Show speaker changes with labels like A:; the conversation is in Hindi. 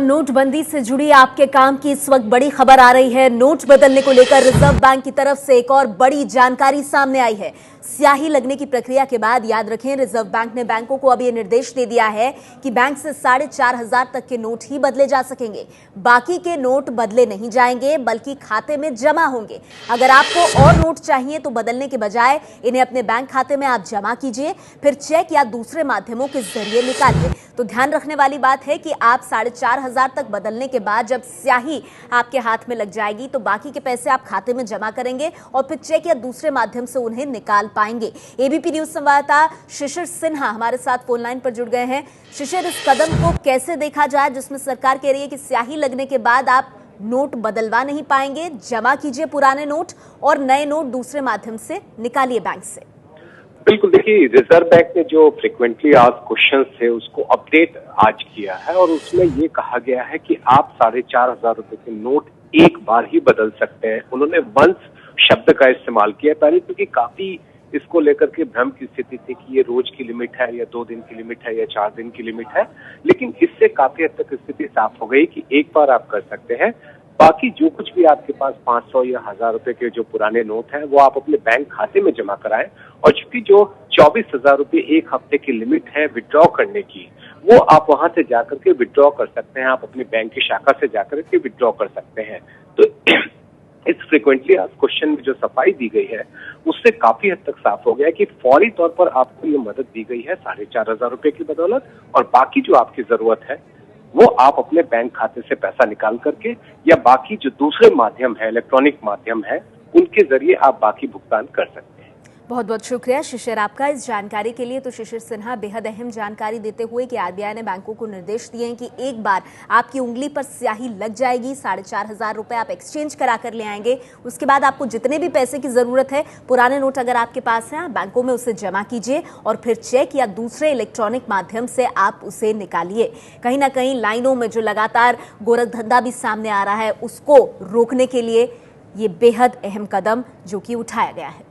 A: नोटबंदी से जुड़ी आपके काम की इस वक्त बड़ी खबर आ रही है। नोट बदलने को लेकर रिजर्व बैंक की तरफ से एक और बड़ी जानकारी सामने आई है। स्याही लगने की प्रक्रिया के बाद याद रखें, रिजर्व बैंक ने बैंकों को अब यह निर्देश दे दिया है कि बैंक से 4,500 तक के नोट ही बदले जा सकेंगे। बाकी के नोट बदले नहीं जाएंगे बल्कि खाते में जमा होंगे। अगर आपको और नोट चाहिए तो बदलने के बजाय इन्हें अपने बैंक खाते में आप जमा कीजिए, फिर चेक या दूसरे माध्यमों के जरिए निकालिए। तो ध्यान रखने वाली बात है कि आप 4,500 तक बदलने के बाद जब स्याही आपके हाथ में लग जाएगी तो बाकी के पैसे आप खाते में जमा करेंगे और फिर चेक या दूसरे माध्यम से उन्हें निकाल पाएंगे। एबीपी न्यूज संवाददाता शिशिर सिन्हा हमारे साथ फोन लाइन पर जुड़ गए हैं। शिशिर, इस कदम को कैसे देखा जाए जिसमें सरकार कह रही है कि स्याही लगने के बाद आप नोट बदलवा नहीं पाएंगे, जमा कीजिए पुराने नोट और नए नोट दूसरे माध्यम से निकालिए बैंक से?
B: बिल्कुल, देखिए, रिजर्व बैंक ने जो फ्रिक्वेंटली आस्क्ड क्वेश्चंस थे उसको अपडेट आज किया है और उसमें ये कहा गया है कि आप 4,500 रुपए के नोट एक बार ही बदल सकते हैं। उन्होंने वंस शब्द का इस्तेमाल किया पहले, क्योंकि काफी इसको लेकर के भ्रम की स्थिति थी कि ये रोज की लिमिट है या 2 दिन की लिमिट है या 4 दिन की लिमिट है, लेकिन इससे काफी हद तक स्थिति साफ हो गई कि एक बार आप कर सकते हैं। बाकी जो कुछ भी आपके पास 500 या 1,000 रुपए के जो पुराने नोट हैं वो आप अपने बैंक खाते में जमा कराएं, और चूंकि जो 24,000 रुपए एक हफ्ते की लिमिट है विड्रॉ करने की, वो आप वहां से जाकर के विड्रॉ कर सकते हैं। आप अपने बैंक की शाखा से जाकर के विड्रॉ कर सकते हैं। तो इस फ्रिक्वेंटली आस्क्ड क्वेश्चन में जो सफाई दी गई है उससे काफी हद तक साफ हो गया है कि फौरी तौर पर आपको ये मदद दी गई है 4,500 रुपए की बदौलत, और बाकी जो आपकी जरूरत है वो आप अपने बैंक खाते से पैसा निकाल करके या बाकी जो दूसरे माध्यम है, इलेक्ट्रॉनिक माध्यम है, उनके जरिए आप बाकी भुगतान कर सकते हैं।
A: बहुत बहुत शुक्रिया शिशिर आपका इस जानकारी के लिए। तो शिशिर सिन्हा बेहद अहम जानकारी देते हुए कि आरबीआई ने बैंकों को निर्देश दिए हैं कि एक बार आपकी उंगली पर स्याही लग जाएगी, 4,500 रुपए आप एक्सचेंज करा कर ले आएंगे। उसके बाद आपको जितने भी पैसे की जरूरत है, पुराने नोट अगर आपके पास हैं, आप बैंकों में उसे जमा कीजिए और फिर चेक या दूसरे इलेक्ट्रॉनिक माध्यम से आप उसे निकालिए। कहीं ना कहीं लाइनों में जो लगातार गोरख धंधा भी सामने आ रहा है उसको रोकने के लिए ये बेहद अहम कदम जो कि उठाया गया है।